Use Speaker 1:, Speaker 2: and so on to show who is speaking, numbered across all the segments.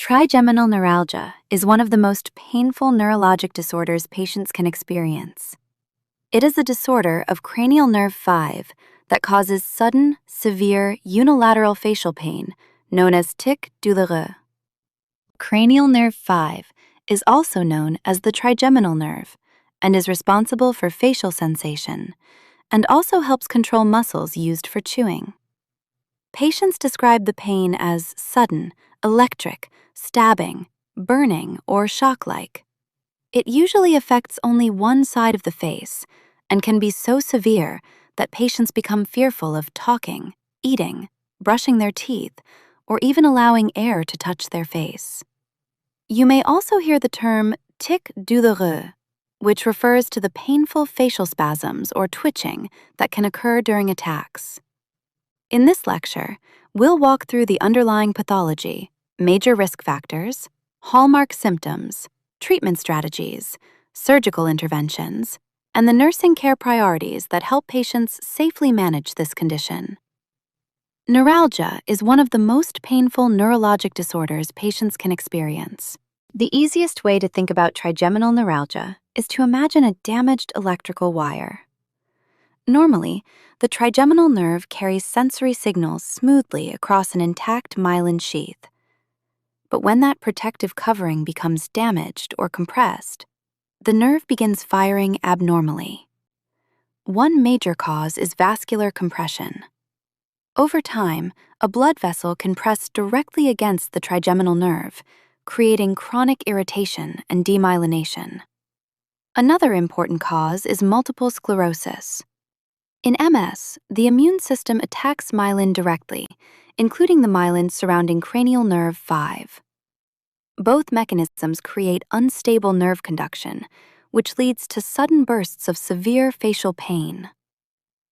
Speaker 1: Trigeminal neuralgia is one of the most painful neurologic disorders patients can experience. It is a disorder of cranial nerve V that causes sudden, severe unilateral facial pain known as Tic Douloureux. Cranial nerve V is also known as the trigeminal nerve and is responsible for facial sensation and also helps control muscles used for chewing. Patients describe the pain as sudden, electric, stabbing, burning, or shock-like. It usually affects only one side of the face and can be so severe that patients become fearful of talking, eating, brushing their teeth, or even allowing air to touch their face. You may also hear the term Tic Douloureux, which refers to the painful facial spasms or twitching that can occur during attacks. In this lecture, we'll walk through the underlying pathology, major risk factors, hallmark symptoms, treatment strategies, surgical interventions, and the nursing care priorities that help patients safely manage this condition. Neuralgia is one of the most painful neurologic disorders patients can experience. The easiest way to think about trigeminal neuralgia is to imagine a damaged electrical wire. Normally, the trigeminal nerve carries sensory signals smoothly across an intact myelin sheath. But when that protective covering becomes damaged or compressed, the nerve begins firing abnormally. One major cause is vascular compression. Over time, a blood vessel can press directly against the trigeminal nerve, creating chronic irritation and demyelination. Another important cause is multiple sclerosis. In MS, the immune system attacks myelin directly, including the myelin surrounding cranial nerve V. Both mechanisms create unstable nerve conduction, which leads to sudden bursts of severe facial pain.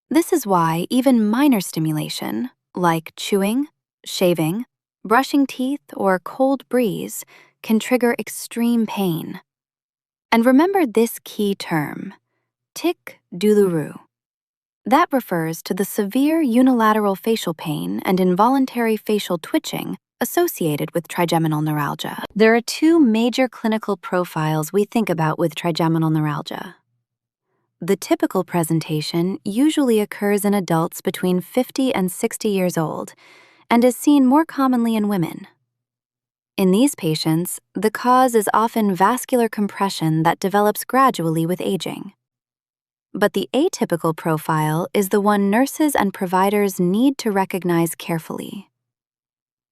Speaker 1: This is why even minor stimulation, like chewing, shaving, brushing teeth, or cold breeze, can trigger extreme pain. And remember this key term, Tic Douloureux. That refers to the severe unilateral facial pain and involuntary facial twitching associated with trigeminal neuralgia. There are two major clinical profiles we think about with trigeminal neuralgia. The typical presentation usually occurs in adults between 50 and 60 years old and is seen more commonly in women. In these patients, the cause is often vascular compression that develops gradually with aging. But the atypical profile is the one nurses and providers need to recognize carefully.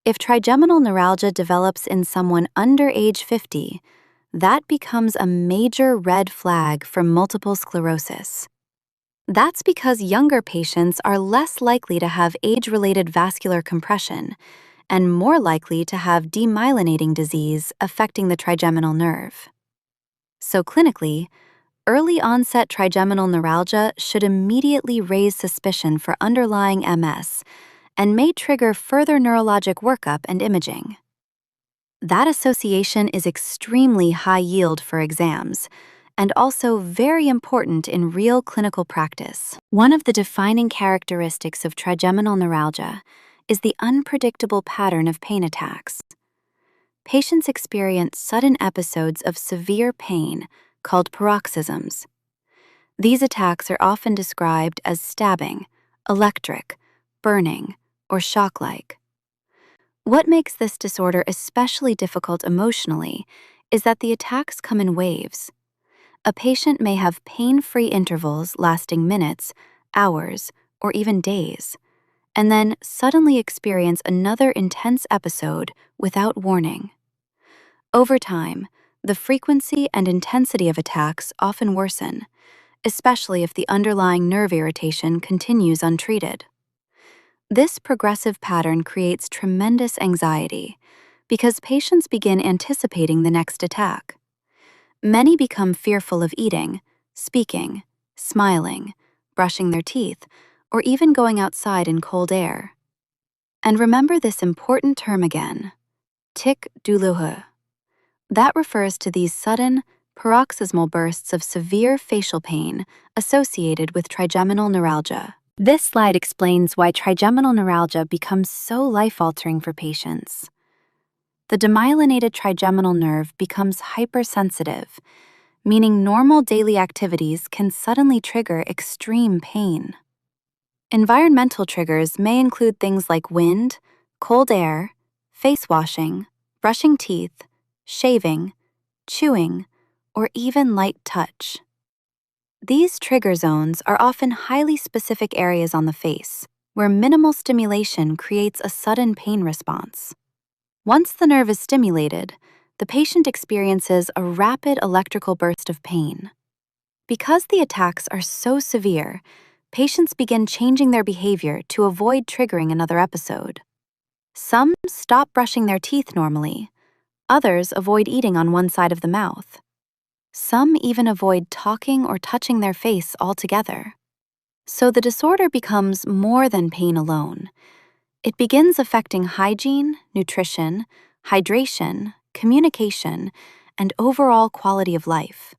Speaker 1: If trigeminal neuralgia develops in someone under age 50, that becomes a major red flag for multiple sclerosis. That's because younger patients are less likely to have age-related vascular compression and more likely to have demyelinating disease affecting the trigeminal nerve. So clinically, early-onset trigeminal neuralgia should immediately raise suspicion for underlying MS and may trigger further neurologic workup and imaging. That association is extremely high yield for exams and also very important in real clinical practice. One of the defining characteristics of trigeminal neuralgia is the unpredictable pattern of pain attacks. Patients experience sudden episodes of severe pain called paroxysms. These attacks are often described as stabbing, electric, burning, or shock-like. What makes this disorder especially difficult emotionally is that the attacks come in waves. A patient may have pain-free intervals lasting minutes, hours, or even days, and then suddenly experience another intense episode without warning. Over time, the frequency and intensity of attacks often worsen, especially if the underlying nerve irritation continues untreated. This progressive pattern creates tremendous anxiety because patients begin anticipating the next attack. Many become fearful of eating, speaking, smiling, brushing their teeth, or even going outside in cold air. And remember this important term again, Tic Douloureux. That refers to these sudden, paroxysmal bursts of severe facial pain associated with trigeminal neuralgia. This slide explains why trigeminal neuralgia becomes so life-altering for patients. the demyelinated trigeminal nerve becomes hypersensitive, meaning normal daily activities can suddenly trigger extreme pain. Environmental triggers may include things like wind, cold air, face washing, brushing teeth, shaving, chewing, or even light touch. These trigger zones are often highly specific areas on the face, where minimal stimulation creates a sudden pain response. Once the nerve is stimulated, the patient experiences a rapid electrical burst of pain. Because the attacks are so severe, patients begin changing their behavior to avoid triggering another episode. Some stop brushing their teeth normally. Others avoid eating on one side of the mouth. Some even avoid talking or touching their face altogether. So the disorder becomes more than pain alone. It begins affecting hygiene, nutrition, hydration, communication, and overall quality of life.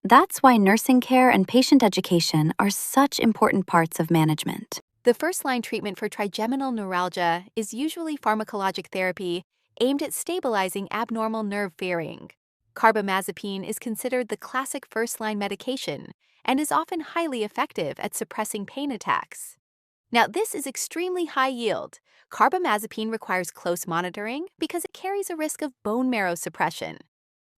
Speaker 1: That's why nursing care and patient education are such important parts of management.
Speaker 2: The first-line treatment for trigeminal neuralgia is usually pharmacologic therapy aimed at stabilizing abnormal nerve firing. Carbamazepine is considered the classic first-line medication and is often highly effective at suppressing pain attacks. Now, this is extremely high yield. Carbamazepine requires close monitoring because it carries a risk of bone marrow suppression.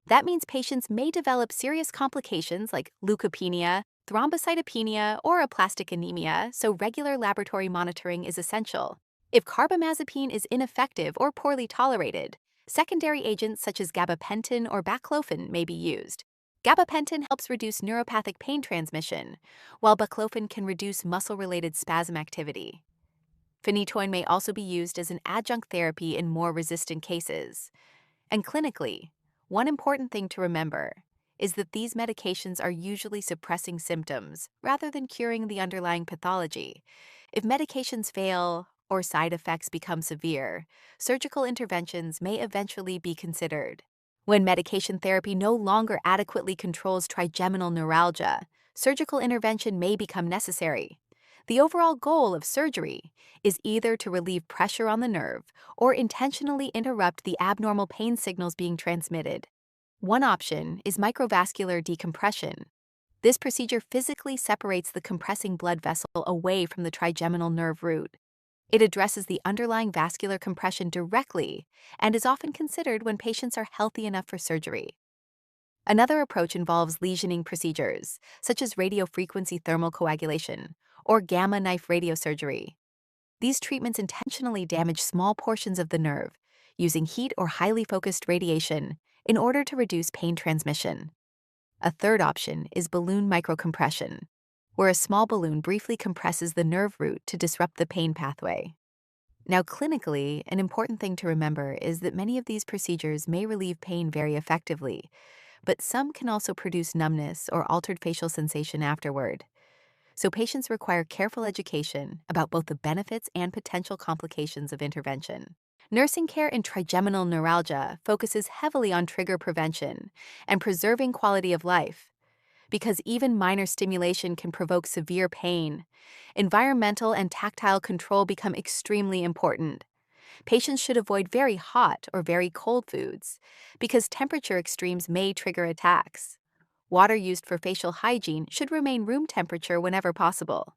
Speaker 2: That means patients may develop serious complications like leukopenia, thrombocytopenia, or aplastic anemia, so regular laboratory monitoring is essential. If carbamazepine is ineffective or poorly tolerated, secondary agents such as gabapentin or baclofen may be used. Gabapentin helps reduce neuropathic pain transmission, while baclofen can reduce muscle-related spasm activity. Phenytoin may also be used as an adjunct therapy in more resistant cases. And clinically, one important thing to remember is that these medications are usually suppressing symptoms rather than curing the underlying pathology. If medications fail or side effects become severe, surgical interventions may eventually be considered. When medication therapy no longer adequately controls trigeminal neuralgia, surgical intervention may become necessary. The overall goal of surgery is either to relieve pressure on the nerve or intentionally interrupt the abnormal pain signals being transmitted. One option is microvascular decompression. This procedure physically separates the compressing blood vessel away from the trigeminal nerve root. It addresses the underlying vascular compression directly and is often considered when patients are healthy enough for surgery. Another approach involves lesioning procedures, such as radiofrequency thermal coagulation or gamma knife radiosurgery. These treatments intentionally damage small portions of the nerve, using heat or highly focused radiation in order to reduce pain transmission. A third option is balloon microcompression, where a small balloon briefly compresses the nerve root to disrupt the pain pathway. Now, clinically, an important thing to remember is that many of these procedures may relieve pain very effectively, but some can also produce numbness or altered facial sensation afterward. So patients require careful education about both the benefits and potential complications of intervention. Nursing care in trigeminal neuralgia focuses heavily on trigger prevention and preserving quality of life. Because even minor stimulation can provoke severe pain, environmental and tactile control become extremely important. Patients should avoid very hot or very cold foods because temperature extremes may trigger attacks. Water used for facial hygiene should remain room temperature whenever possible.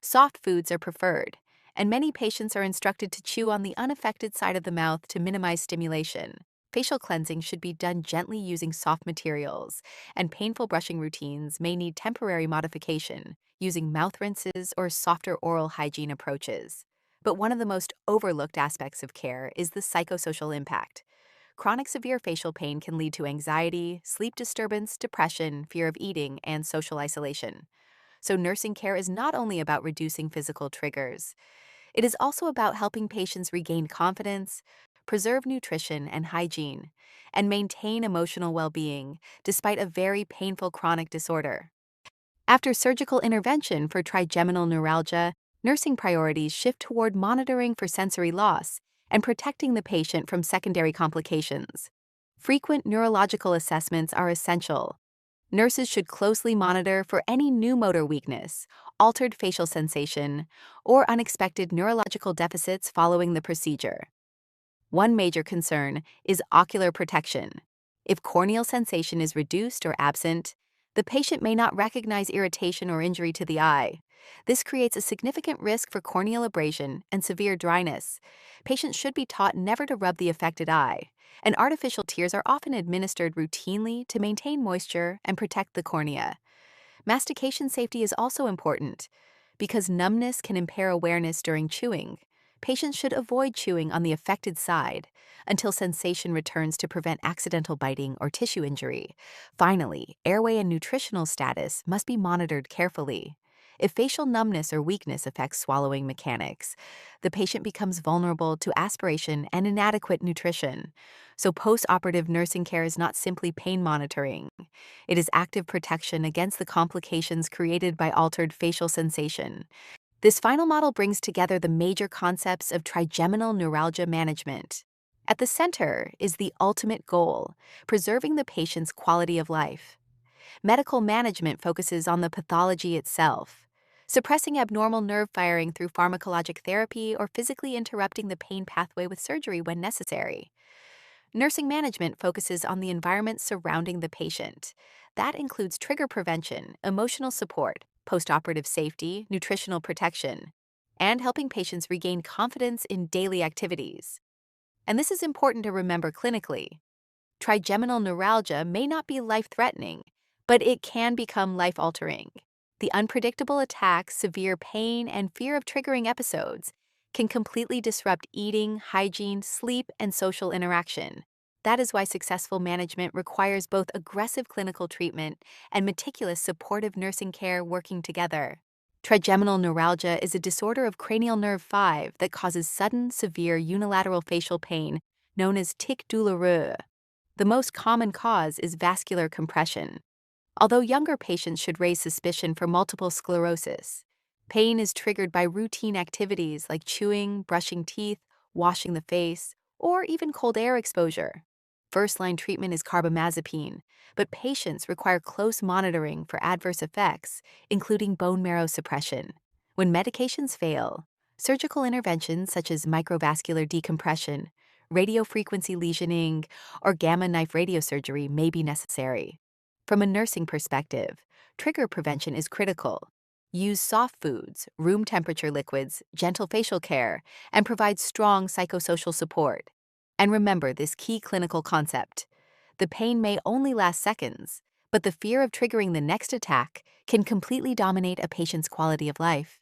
Speaker 2: Soft foods are preferred, and many patients are instructed to chew on the unaffected side of the mouth to minimize stimulation. Facial cleansing should be done gently using soft materials, and painful brushing routines may need temporary modification using mouth rinses or softer oral hygiene approaches. But one of the most overlooked aspects of care is the psychosocial impact. Chronic severe facial pain can lead to anxiety, sleep disturbance, depression, fear of eating, and social isolation. So nursing care is not only about reducing physical triggers. It is also about helping patients regain confidence, preserve nutrition and hygiene, and maintain emotional well-being despite a very painful chronic disorder. After surgical intervention for trigeminal neuralgia, nursing priorities shift toward monitoring for sensory loss and protecting the patient from secondary complications. Frequent neurological assessments are essential. Nurses should closely monitor for any new motor weakness, altered facial sensation, or unexpected neurological deficits following the procedure. One major concern is ocular protection. If corneal sensation is reduced or absent, the patient may not recognize irritation or injury to the eye. This creates a significant risk for corneal abrasion and severe dryness. Patients should be taught never to rub the affected eye, and artificial tears are often administered routinely to maintain moisture and protect the cornea. Mastication safety is also important. Because numbness can impair awareness during chewing, patients should avoid chewing on the affected side until sensation returns to prevent accidental biting or tissue injury. Finally, airway and nutritional status must be monitored carefully. If facial numbness or weakness affects swallowing mechanics, the patient becomes vulnerable to aspiration and inadequate nutrition. So post-operative nursing care is not simply pain monitoring. It is active protection against the complications created by altered facial sensation. This final model brings together the major concepts of trigeminal neuralgia management. At the center is the ultimate goal, preserving the patient's quality of life. Medical management focuses on the pathology itself, suppressing abnormal nerve firing through pharmacologic therapy or physically interrupting the pain pathway with surgery when necessary. Nursing management focuses on the environment surrounding the patient. That includes trigger prevention, emotional support, postoperative safety, nutritional protection, and helping patients regain confidence in daily activities. And this is important to remember clinically. Trigeminal neuralgia may not be life-threatening, but it can become life-altering. The unpredictable attacks, severe pain, and fear of triggering episodes can completely disrupt eating, hygiene, sleep, and social interaction. That is why successful management requires both aggressive clinical treatment and meticulous supportive nursing care working together. Trigeminal neuralgia is a disorder of cranial nerve 5 that causes sudden, severe unilateral facial pain known as Tic Douloureux. The most common cause is vascular compression. Although younger patients should raise suspicion for multiple sclerosis, pain is triggered by routine activities like chewing, brushing teeth, washing the face, or even cold air exposure. First-line treatment is carbamazepine, but patients require close monitoring for adverse effects, including bone marrow suppression. When medications fail, surgical interventions such as microvascular decompression, radiofrequency lesioning, or gamma knife radiosurgery may be necessary. From a nursing perspective, trigger prevention is critical. Use soft foods, room temperature liquids, gentle facial care, and provide strong psychosocial support. And remember this key clinical concept. The pain may only last seconds, but the fear of triggering the next attack can completely dominate a patient's quality of life.